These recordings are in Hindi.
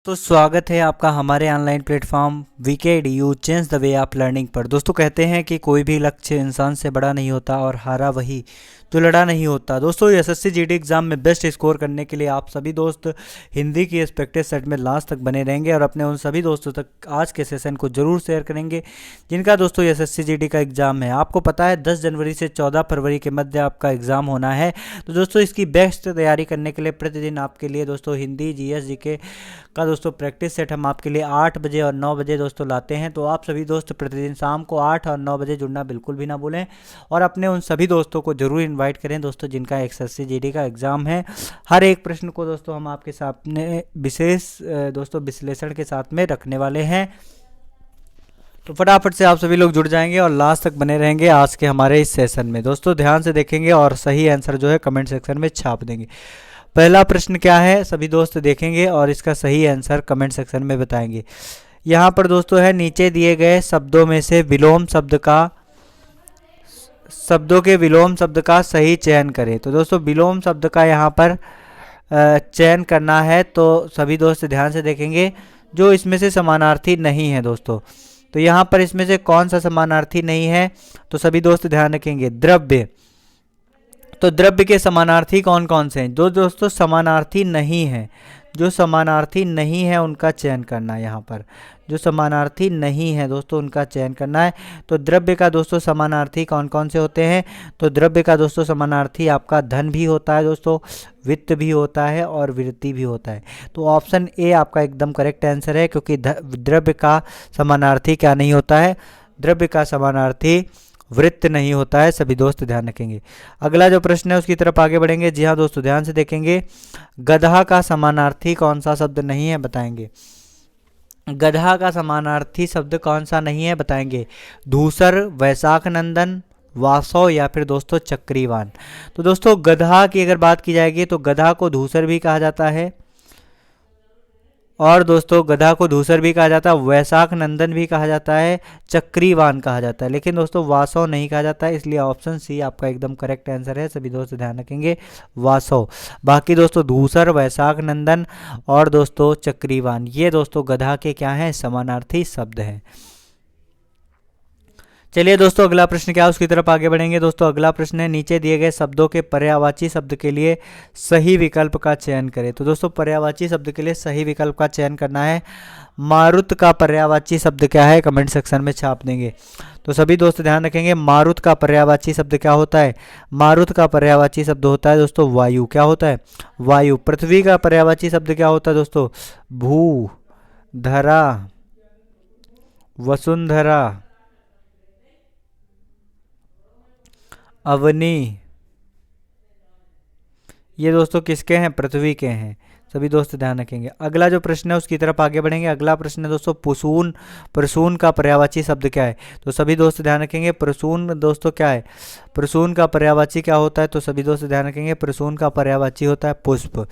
दोस्तों स्वागत है आपका हमारे online platform VKDU change the way of learning पर। दोस्तों कहते हैं कि कोई भी लक्ष्य इंसान से बड़ा नहीं होता और हारा वही तो लड़ा नहीं होता। दोस्तों एसएससी जीडी एग्जाम में बेस्ट स्कोर करने के लिए आप सभी दोस्त हिंदी की इस प्रैक्टिस सेट में लास्ट तक बने रहेंगे और अपने उन सभी दोस्तों तक आज के सेशन को जरूर शेयर करेंगे जिनका दोस्तों एसएससी जीडी का एग्जाम है। आपको पता है 10 जनवरी से 14 फरवरी के मध्य आपका एग्जाम होना है। तो दोस्तों इसकी बेस्ट तैयारी करने के लिए प्रतिदिन आपके लिए दोस्तों हिंदी जीएस जीके का दोस्तों प्रैक्टिस सेट हम आपके लिए 8 बजे और 9 बजे दोस्तों लाते हैं। तो आप सभी दोस्त प्रतिदिन शाम को 8 और 9 बजे जुड़ना बिल्कुल भी ना भूलें और अपने उन सभी दोस्तों को जरूर इनवाइट करें दोस्तों जिनका एसएससी जीडी का एग्जाम है। हर एक प्रश्न को दोस्तों हम आपके सामने विशेष दोस्तों विश्लेषण के साथ में रखने वाले हैं। तो फटाफट से आप सभी लोग जुड़ जाएंगे और लास्ट तक बने रहेंगे आज के हमारे इस सेशन में। दोस्तों ध्यान से देखेंगे और सही आंसर जो है कमेंट सेक्शन में छाप देंगे। पहला प्रश्न क्या है सभी दोस्त देखेंगे और इसका सही आंसर कमेंट सेक्शन में बताएंगे। यहाँ पर दोस्तों है नीचे दिए गए शब्दों में से शब्दों के विलोम शब्द का सही चयन करें। तो दोस्तों विलोम शब्द का यहाँ पर चयन करना है। तो सभी दोस्त ध्यान से देखेंगे जो इसमें से समानार्थी नहीं है दोस्तों। तो यहाँ पर इसमें से कौन सा समानार्थी नहीं है तो सभी दोस्त ध्यान रखेंगे द्रव्य। तो द्रव्य के समानार्थी कौन कौन से हैं जो दोस्तों समानार्थी नहीं है, जो समानार्थी नहीं है उनका चयन करना है। यहाँ पर जो समानार्थी नहीं है दोस्तों उनका चयन करना है। तो द्रव्य का दोस्तों समानार्थी कौन कौन से होते हैं तो द्रव्य का दोस्तों समानार्थी आपका धन भी होता है दोस्तों, वित्त भी होता है और वृत्ति भी होता है। तो ऑप्शन ए आपका एकदम करेक्ट आंसर है क्योंकि द्रव्य का समानार्थी क्या नहीं होता है, द्रव्य का समानार्थी वृत्त नहीं होता है। सभी दोस्त ध्यान रखेंगे। अगला जो प्रश्न है उसकी तरफ आगे बढ़ेंगे। जी हाँ दोस्तों ध्यान से देखेंगे गधा का समानार्थी कौन सा शब्द नहीं है बताएंगे। गधा का समानार्थी शब्द कौन सा नहीं है बताएंगे। धूसर, वैशाख नंदन, वासव या फिर दोस्तों चक्रीवान। तो दोस्तों गधा की अगर बात की जाएगी तो गधा को धूसर भी कहा जाता है और दोस्तों गधा को धूसर भी कहा जाता है, वैशाख नंदन भी कहा जाता है, चक्रीवान कहा जाता है, लेकिन दोस्तों वासव नहीं कहा जाता है। इसलिए ऑप्शन सी आपका एकदम करेक्ट आंसर है। सभी दोस्त ध्यान रखेंगे वासव। बाकी दोस्तों धूसर, वैशाख नंदन और दोस्तों चक्रीवान ये दोस्तों गधा के क्या हैं समानार्थी शब्द हैं। चलिए दोस्तों अगला प्रश्न क्या है उसकी तरफ आगे बढ़ेंगे। दोस्तों अगला प्रश्न है नीचे दिए गए शब्दों के पर्यायवाची शब्द के लिए सही विकल्प का चयन करें। तो दोस्तों पर्यायवाची शब्द के लिए सही विकल्प का चयन करना है। मारुत का पर्यायवाची शब्द क्या है कमेंट सेक्शन में छाप देंगे। तो सभी दोस्त ध्यान रखेंगे मारुत का पर्यायवाची शब्द क्या होता है। मारुत का पर्यायवाची शब्द होता है दोस्तों वायु। क्या होता है वायु। पृथ्वी का पर्यायवाची शब्द क्या होता है दोस्तों भू, धरा, वसुंधरा, अवनी। ये दोस्तों किसके हैं पृथ्वी के हैं। सभी दोस्त ध्यान रखेंगे। अगला जो प्रश्न है उसकी तरफ आगे बढ़ेंगे। अगला प्रश्न है दोस्तों प्रसून। प्रसून का पर्यायवाची शब्द क्या है। तो सभी दोस्त ध्यान रखेंगे प्रसून दोस्तों क्या है, प्रसून का पर्यायवाची क्या होता है। तो सभी दोस्त ध्यान रखेंगे प्रसून का पर्यायवाची होता है पुष्प।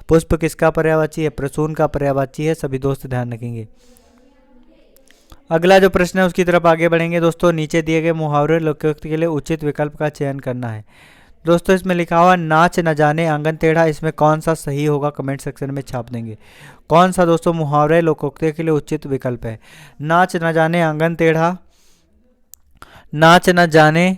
पुष्प किसका पर्यायवाची है प्रसून का पर्यायवाची है। सभी दोस्त ध्यान रखेंगे। अगला जो प्रश्न है उसकी तरफ आगे बढ़ेंगे। दोस्तों नीचे दिए गए मुहावरे लोकोक्ति के लिए उचित विकल्प का चयन करना है। दोस्तों इसमें लिखा हुआ नाच न जाने आंगन टेढ़ा, इसमें कौन सा सही होगा कमेंट सेक्शन में छाप देंगे। कौन सा दोस्तों मुहावरे लोकोक्ति के लिए उचित विकल्प है। नाच न जाने आंगन टेढ़ा, नाच न जाने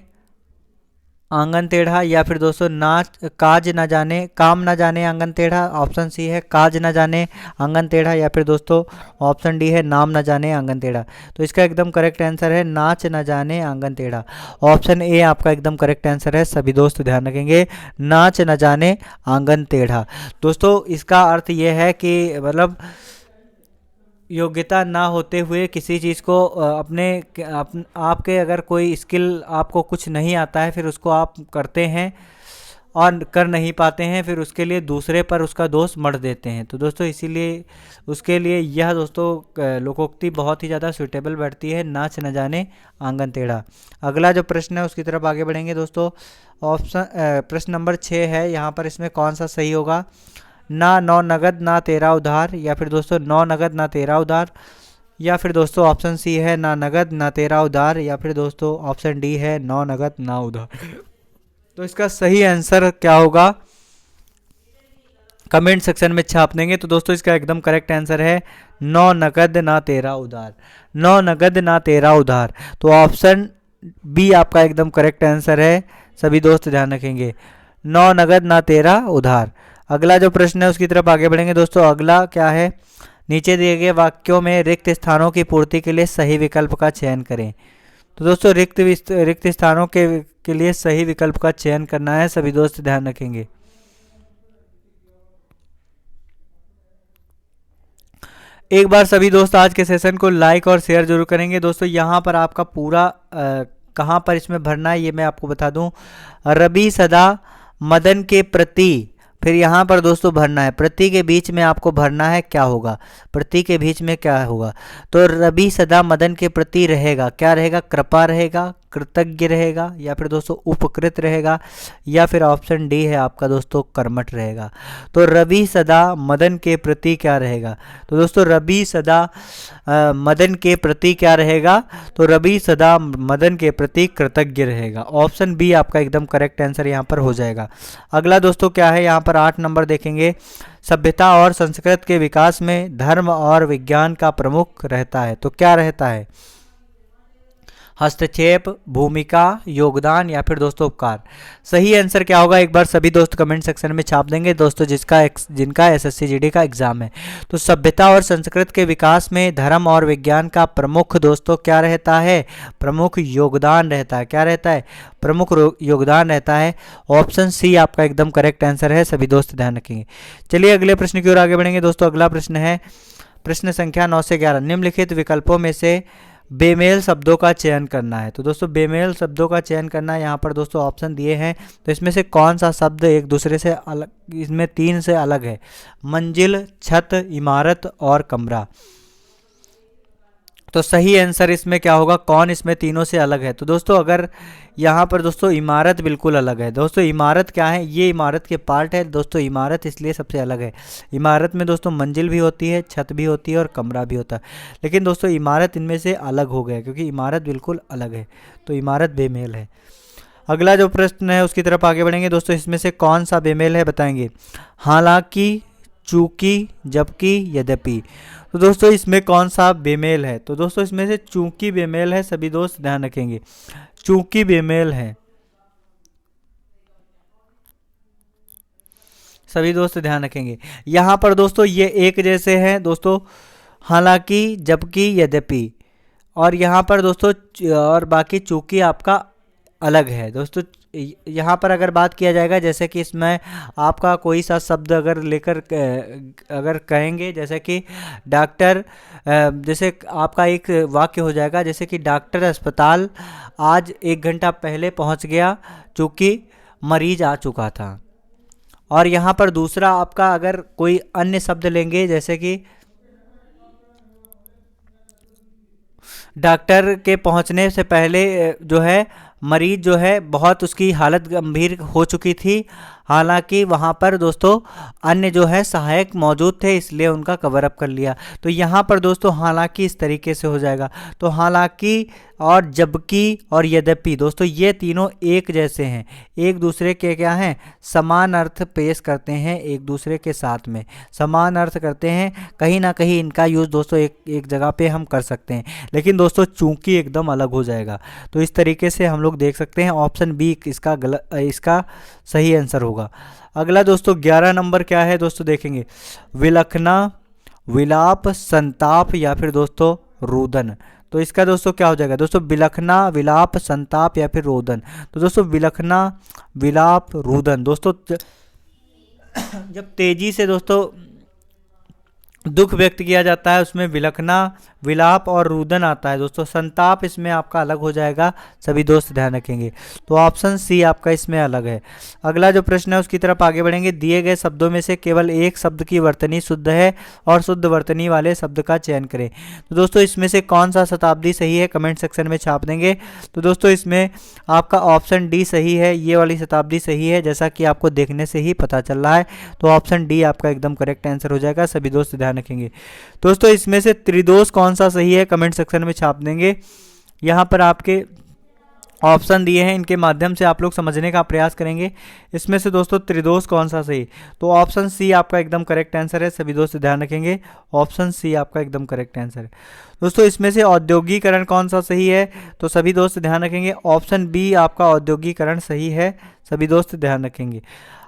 आंगन टेढ़ा या फिर दोस्तों नाच काज न जाने काम न जाने आंगन टेढ़ा। ऑप्शन सी है काज न जाने आंगन टेढ़ा या फिर दोस्तों ऑप्शन डी है नाम न जाने आंगन टेढ़ा। तो इसका एकदम करेक्ट आंसर है नाच न जाने आंगन टेढ़ा। ऑप्शन ए आपका एकदम करेक्ट आंसर है। सभी दोस्त ध्यान रखेंगे नाच न जाने आंगन टेढ़ा। दोस्तों इसका अर्थ ये है कि मतलब योग्यता ना होते हुए किसी चीज़ को आपके अगर कोई स्किल आपको कुछ नहीं आता है फिर उसको आप करते हैं और कर नहीं पाते हैं फिर उसके लिए दूसरे पर उसका दोष मढ़ देते हैं। तो दोस्तों इसीलिए उसके लिए यह दोस्तों लोकोक्ति बहुत ही ज़्यादा सूटेबल बैठती है नाच न जाने आंगन टेढ़ा। अगला जो प्रश्न है उसकी तरफ आगे बढ़ेंगे। दोस्तों ऑप्शन प्रश्न नंबर 6 है। यहाँ पर इसमें कौन सा सही होगा। ना 9 नगद ना 13 उधार या फिर दोस्तों 9 नगद ना 13 उधार या फिर दोस्तों ऑप्शन सी है ना नगद ना 13 उधार या फिर दोस्तों ऑप्शन डी है 9 नगद ना उधार। तो इसका सही आंसर क्या होगा कमेंट सेक्शन में छाप देंगे। तो दोस्तों इसका एकदम करेक्ट आंसर है नौ नगद ना तेरा उधार, नौ नगद ना तेरा उधार। तो ऑप्शन बी आपका एकदम करेक्ट आंसर है, सभी दोस्त ध्यान रखेंगे, नौ नगद ना तेरा उधार। अगला जो प्रश्न है उसकी तरफ आगे बढ़ेंगे दोस्तों। अगला क्या है, नीचे दिए गए वाक्यों में रिक्त स्थानों की पूर्ति के लिए सही विकल्प का चयन करें। तो दोस्तों रिक्त स्थानों के लिए सही विकल्प का चयन करना है, सभी दोस्त ध्यान रखेंगे। एक बार सभी दोस्त आज के सेशन को लाइक और शेयर जरूर करेंगे। दोस्तों यहाँ पर आपका पूरा कहाँ पर इसमें भरना है ये मैं आपको बता दूं। रवि सदा मदन के प्रति, फिर यहाँ पर दोस्तों भरना है, प्रति के बीच में आपको भरना है क्या होगा, प्रति के बीच में क्या होगा। तो रवि सदा मदन के प्रति रहेगा, क्या रहेगा, कृपा रहेगा, कृतज्ञ रहेगा, या फिर दोस्तों उपकृत रहेगा, या फिर ऑप्शन डी है आपका दोस्तों कर्मठ रहेगा। तो रवि सदा मदन के प्रति क्या रहेगा, तो दोस्तों रवि सदा मदन के प्रति क्या रहेगा, तो रवि सदा मदन के प्रति कृतज्ञ रहेगा। ऑप्शन बी आपका एकदम करेक्ट आंसर यहाँ पर हो जाएगा। अगला दोस्तों क्या है, यहाँ पर 8 नंबर देखेंगे, सभ्यता और संस्कृत के विकास में धर्म और विज्ञान का प्रमुख रहता है। तो क्या रहता है, हस्तक्षेप, भूमिका, योगदान, या फिर दोस्तों उपकार। सही आंसर क्या होगा एक बार सभी दोस्त कमेंट सेक्शन में छाप देंगे दोस्तों जिनका एसएससी जीडी का एग्जाम है। तो सभ्यता और संस्कृत के विकास में धर्म और विज्ञान का प्रमुख दोस्तों क्या रहता है, प्रमुख योगदान रहता है। क्या रहता है, प्रमुख योगदान रहता है। ऑप्शन सी आपका एकदम करेक्ट आंसर है, सभी दोस्त ध्यान रखेंगे। चलिए अगले प्रश्न की ओर आगे बढ़ेंगे दोस्तों। अगला प्रश्न है प्रश्न संख्या 9 से 11, निम्नलिखित विकल्पों में से बेमेल शब्दों का चयन करना है। तो दोस्तों बेमेल शब्दों का चयन करना है, यहाँ पर दोस्तों ऑप्शन दिए हैं। तो इसमें से कौन सा शब्द एक दूसरे से अलग, इसमें 3 से अलग है, मंजिल, छत, इमारत और कमरा। तो सही आंसर इसमें क्या होगा, कौन इसमें तीनों से अलग है। तो दोस्तों अगर यहाँ पर दोस्तों इमारत बिल्कुल अलग है। दोस्तों इमारत क्या है, ये इमारत के पार्ट है दोस्तों, इमारत इसलिए सबसे अलग है। इमारत में दोस्तों मंजिल भी होती है, छत भी होती है और कमरा भी होता है, लेकिन दोस्तों इमारत इनमें से अलग हो गया क्योंकि इमारत बिल्कुल अलग है। तो इमारत बेमेल है। अगला जो प्रश्न है उसकी तरफ आगे बढ़ेंगे दोस्तों। इसमें से कौन सा बेमेल है बताएंगे, हालांकि, चूंकि, जबकि, यद्यपि। तो दोस्तों इसमें कौन सा बेमेल है, तो दोस्तों इसमें से चूंकि बेमेल है, सभी दोस्त ध्यान रखेंगे, चूंकि बेमेल है, सभी दोस्त ध्यान रखेंगे। यहाँ पर दोस्तों ये एक जैसे हैं दोस्तों, हालांकि, जबकि, यद्यपि, और यहाँ पर दोस्तों और बाकी चूंकि आपका अलग है। दोस्तों यहाँ पर अगर बात किया जाएगा, जैसे कि इसमें आपका कोई सा शब्द अगर लेकर अगर कहेंगे, जैसे कि डॉक्टर, जैसे आपका एक वाक्य हो जाएगा, जैसे कि डॉक्टर अस्पताल आज 1 घंटा पहले पहुंच गया चूँकि मरीज आ चुका था। और यहाँ पर दूसरा आपका अगर कोई अन्य शब्द लेंगे, जैसे कि डॉक्टर के पहुंचने से पहले जो है मरीज जो है बहुत उसकी हालत गंभीर हो चुकी थी, हालांकि वहाँ पर दोस्तों अन्य जो है सहायक मौजूद थे इसलिए उनका कवर अप कर लिया। तो यहाँ पर दोस्तों हालांकि इस तरीके से हो जाएगा। तो हालांकि और जबकि और यद्यपि दोस्तों ये तीनों एक जैसे हैं, एक दूसरे के क्या हैं, समान अर्थ पेश करते हैं, एक दूसरे के साथ में समान अर्थ करते हैं। कहीं ना कहीं इनका यूज़ दोस्तों एक जगह पे हम कर सकते हैं, लेकिन दोस्तों चूंकि एकदम अलग हो जाएगा। तो इस तरीके से हम लोग देख सकते हैं ऑप्शन बी इसका सही आंसर होगा। अगला दोस्तों 11 नंबर क्या है दोस्तों देखेंगे, विलखना, विलाप, संताप, या फिर दोस्तों रुदन। तो इसका दोस्तों क्या हो जाएगा दोस्तों, विलखना, विलाप, संताप या फिर रोदन। तो दोस्तों विलखना, विलाप, रुदन। दोस्तों जब तेजी से दोस्तों दुख व्यक्त किया जाता है उसमें विलखना, विलाप और रुदन आता है दोस्तों। संताप इसमें आपका अलग हो जाएगा, सभी दोस्त ध्यान रखेंगे। तो ऑप्शन सी आपका इसमें अलग है। अगला जो प्रश्न है उसकी तरफ आगे बढ़ेंगे। दिए गए शब्दों में से केवल एक शब्द की वर्तनी शुद्ध है और शुद्ध वर्तनी वाले शब्द का चयन करें। तो दोस्तों इसमें से कौन सा शताब्दी सही है, कमेंट सेक्शन में छाप देंगे। तो दोस्तों इसमें आपका ऑप्शन डी सही है, ये वाली शताब्दी सही है, जैसा कि आपको देखने से ही पता चल रहा है। तो ऑप्शन डी आपका एकदम करेक्ट आंसर हो जाएगा, सभी दोस्त ध्यान रखेंगे। दोस्तों इसमें से त्रिदोष कौन सा सही है, कमेंट सेक्शन में छाप देंगे। यहाँ पर आपके ऑप्शन दिए हैं, इनके माध्यम से आप लोग समझने का प्रयास करेंगे। इसमें से दोस्तों त्रिदोष कौन सा सही, तो ऑप्शन सी आपका एकदम करेक्ट आंसर है। सभी दोस्त ध्यान रखेंगे, ऑप्शन सी आपका एकदम करेक्ट आंसर है। दोस्तों इसमें से औद्योगिकरण कौन सा सही है, तो सभी दोस्त ध्यान रखेंगे, ऑप्शन बी आपका औद्योगिकरण सही है। सभी दोस्त ध्यान रखेंगे।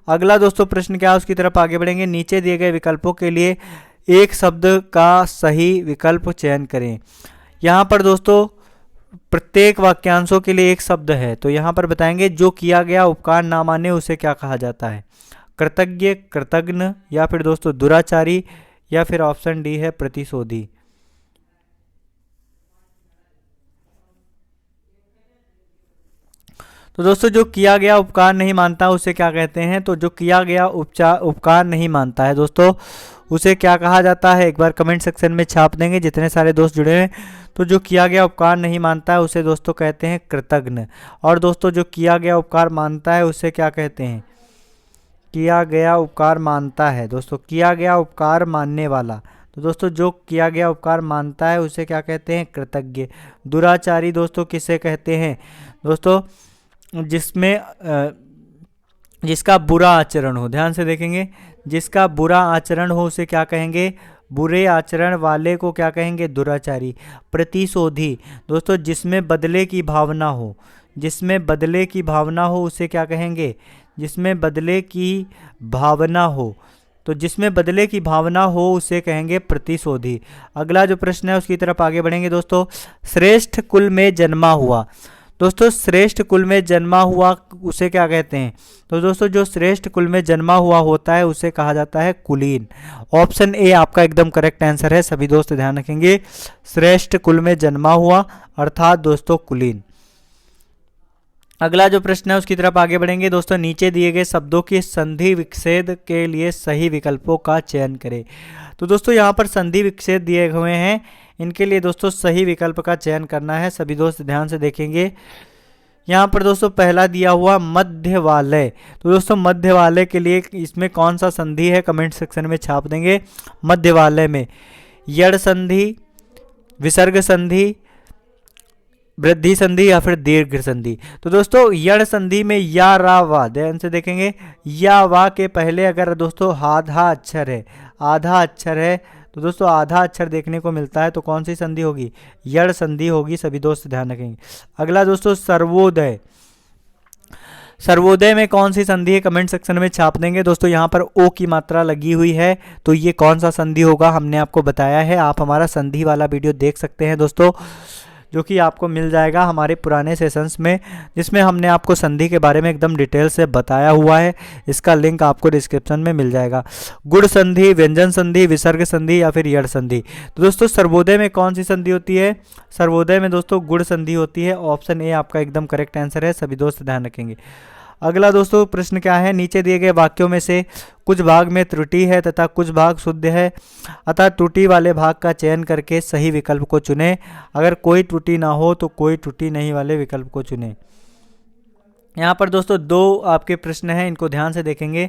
अगला दोस्तों प्रश्न क्या है, उसकी तरफ आगे बढ़ेंगे। नीचे दिए गए विकल्पों के लिए एक शब्द का सही विकल्प चयन करें। यहाँ पर दोस्तों प्रत्येक वाक्यांशों के लिए एक शब्द है, तो यहाँ पर बताएंगे जो किया गया उपकार ना माने उसे क्या कहा जाता है, कृतज्ञ, कृतघ्न, या फिर दोस्तों दुराचारी, या फिर ऑप्शन डी है प्रतिशोधी। तो दोस्तों जो किया गया उपकार नहीं मानता उसे क्या कहते हैं, तो जो किया गया उपकार नहीं मानता है दोस्तों उसे क्या कहा जाता है, एक बार कमेंट सेक्शन में छाप देंगे जितने सारे दोस्त जुड़े हैं। तो जो किया गया उपकार नहीं मानता है उसे दोस्तों कहते हैं कृतघ्न। और दोस्तों जो किया गया उपकार मानता है उसे क्या कहते हैं, किया गया उपकार मानता है दोस्तों, किया गया उपकार मानने वाला। तो दोस्तों जो किया गया उपकार मानता है उसे क्या कहते हैं, कृतज्ञ। दुराचारी दोस्तों किसे कहते हैं, दोस्तों जिसमें जिसका बुरा आचरण हो, ध्यान से देखेंगे, जिसका बुरा आचरण हो उसे क्या कहेंगे, बुरे आचरण वाले को क्या कहेंगे, दुराचारी। प्रतिशोधी दोस्तों जिसमें बदले की भावना हो, जिसमें बदले की भावना हो उसे क्या कहेंगे, जिसमें बदले की भावना हो, तो जिसमें बदले की भावना हो उसे कहेंगे प्रतिशोधी। अगला जो प्रश्न है उसकी तरफ आगे बढ़ेंगे दोस्तों। श्रेष्ठ कुल में जन्मा हुआ, दोस्तों श्रेष्ठ कुल में जन्मा हुआ उसे क्या कहते हैं, तो दोस्तों जो श्रेष्ठ कुल में जन्मा हुआ होता है उसे कहा जाता है कुलीन। ऑप्शन ए आपका एकदम करेक्ट आंसर है। सभी दोस्त ध्यान रखेंगे, श्रेष्ठ कुल में जन्मा हुआ अर्थात दोस्तों कुलीन। अगला जो प्रश्न है उसकी तरफ आगे बढ़ेंगे दोस्तों। नीचे दिए गए शब्दों की संधि विच्छेद के लिए सही विकल्पों का चयन करें। तो दोस्तों यहाँ पर संधि विच्छेद दिए हुए हैं, इनके लिए दोस्तों सही विकल्प का चयन करना है। सभी दोस्त ध्यान से देखेंगे। यहाँ पर दोस्तों पहला दिया हुआ मध्यवालय, तो दोस्तों मध्यवालय के लिए इसमें कौन सा संधि है कमेंट सेक्शन में छाप देंगे। मध्यवालय में यड़ संधि, विसर्ग संधि, वृद्धि संधि, या फिर दीर्घ संधि। तो दोस्तों यड़ संधि में या रा वा, ध्यान से देखेंगे, या वा के पहले अगर दोस्तों आधा अक्षर है, आधा अक्षर है, तो दोस्तों आधा अक्षर देखने को मिलता है तो कौन सी संधि होगी, यड़ संधि होगी। सभी दोस्त ध्यान रखेंगे। अगला दोस्तों सर्वोदय, सर्वोदय में कौन सी संधि है कमेंट सेक्शन में छाप देंगे। दोस्तों यहाँ पर ओ की मात्रा लगी हुई है, तो ये कौन सा संधि होगा हमने आपको बताया है। आप हमारा संधि वाला वीडियो देख सकते हैं दोस्तों, जो कि आपको मिल जाएगा हमारे पुराने सेशंस में, जिसमें हमने आपको संधि के बारे में एकदम डिटेल से बताया हुआ है। इसका लिंक आपको डिस्क्रिप्शन में मिल जाएगा। गुण संधि, व्यंजन संधि, विसर्ग संधि, या फिर यड़ संधि। तो दोस्तों सर्वोदय में कौन सी संधि होती है, सर्वोदय में दोस्तों गुण संधि होती है। ऑप्शन ए आपका एकदम करेक्ट आंसर है। सभी दोस्त ध्यान रखेंगे। अगला दोस्तों प्रश्न क्या है, नीचे दिए गए वाक्यों में से कुछ भाग में त्रुटि है तथा कुछ भाग शुद्ध है, अतः त्रुटि वाले भाग का चयन करके सही विकल्प को चुनें। अगर कोई त्रुटि ना हो तो कोई त्रुटि नहीं वाले विकल्प को चुनें। यहाँ पर दोस्तों दो आपके प्रश्न हैं, इनको ध्यान से देखेंगे।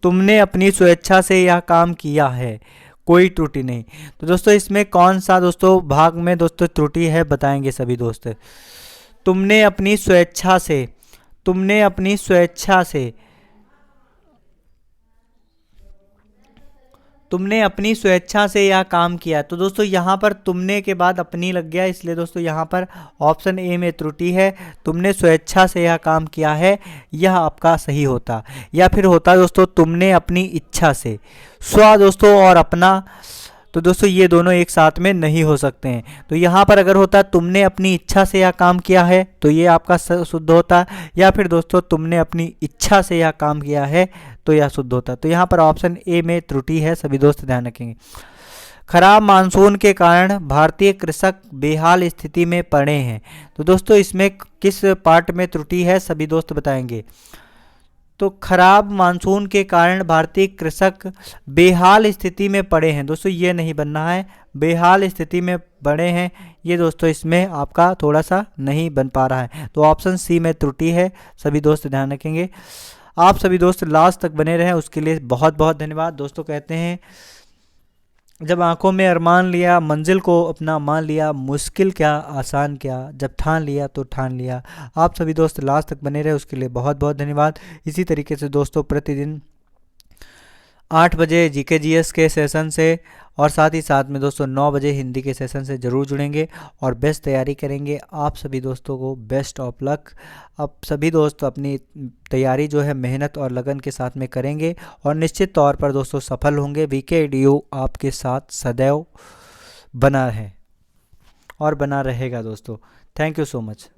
तुमने अपनी स्वेच्छा से यह काम किया है, कोई त्रुटि नहीं। तो दोस्तों इसमें कौन सा दोस्तों भाग में दोस्तों त्रुटि है बताएंगे सभी दोस्त। तुमने अपनी स्वेच्छा से, तुमने अपनी स्वेच्छा से, तुमने अपनी स्वेच्छा से यह काम किया। तो दोस्तों यहाँ पर तुमने के बाद अपनी लग गया, इसलिए दोस्तों यहाँ पर ऑप्शन ए में त्रुटि है। तुमने स्वेच्छा से यह काम किया है, यह आपका सही होता। या फिर होता दोस्तों तुमने अपनी इच्छा से। स्व दोस्तों और अपना, तो दोस्तों ये दोनों एक साथ में नहीं हो सकते हैं। तो यहाँ पर अगर होता तुमने अपनी इच्छा से यह काम किया है तो ये आपका शुद्ध होता, या फिर दोस्तों तुमने अपनी इच्छा से यह काम किया है तो यह शुद्ध होता। तो यहाँ पर ऑप्शन ए में त्रुटि है। सभी दोस्त ध्यान रखेंगे। खराब मानसून के कारण भारतीय कृषक बेहाल स्थिति में पड़े हैं। तो दोस्तों इसमें किस पार्ट में त्रुटि है सभी दोस्त बताएंगे। तो खराब मानसून के कारण भारतीय कृषक बेहाल स्थिति में पड़े हैं, दोस्तों ये नहीं बनना है, बेहाल स्थिति में पड़े हैं, ये दोस्तों इसमें आपका थोड़ा सा नहीं बन पा रहा है। तो ऑप्शन सी में त्रुटि है। सभी दोस्त ध्यान रखेंगे। आप सभी दोस्त लास्ट तक बने रहें उसके लिए बहुत बहुत धन्यवाद। दोस्तों कहते हैं जब आंखों में अरमान लिया, मंजिल को अपना मान लिया, मुश्किल क्या आसान क्या, जब ठान लिया तो ठान लिया। आप सभी दोस्त लास्ट तक बने रहे, उसके लिए बहुत बहुत धन्यवाद। इसी तरीके से दोस्तों प्रतिदिन 8 बजे जीके जीएस के सेशन से और साथ ही साथ में दोस्तों 9 बजे हिंदी के सेशन से ज़रूर जुड़ेंगे और बेस्ट तैयारी करेंगे। आप सभी दोस्तों को बेस्ट ऑफ लक। अब सभी दोस्त अपनी तैयारी जो है मेहनत और लगन के साथ में करेंगे और निश्चित तौर पर दोस्तों सफल होंगे। वीके आपके साथ सदैव बना है और बना रहेगा दोस्तों। Thank you so much.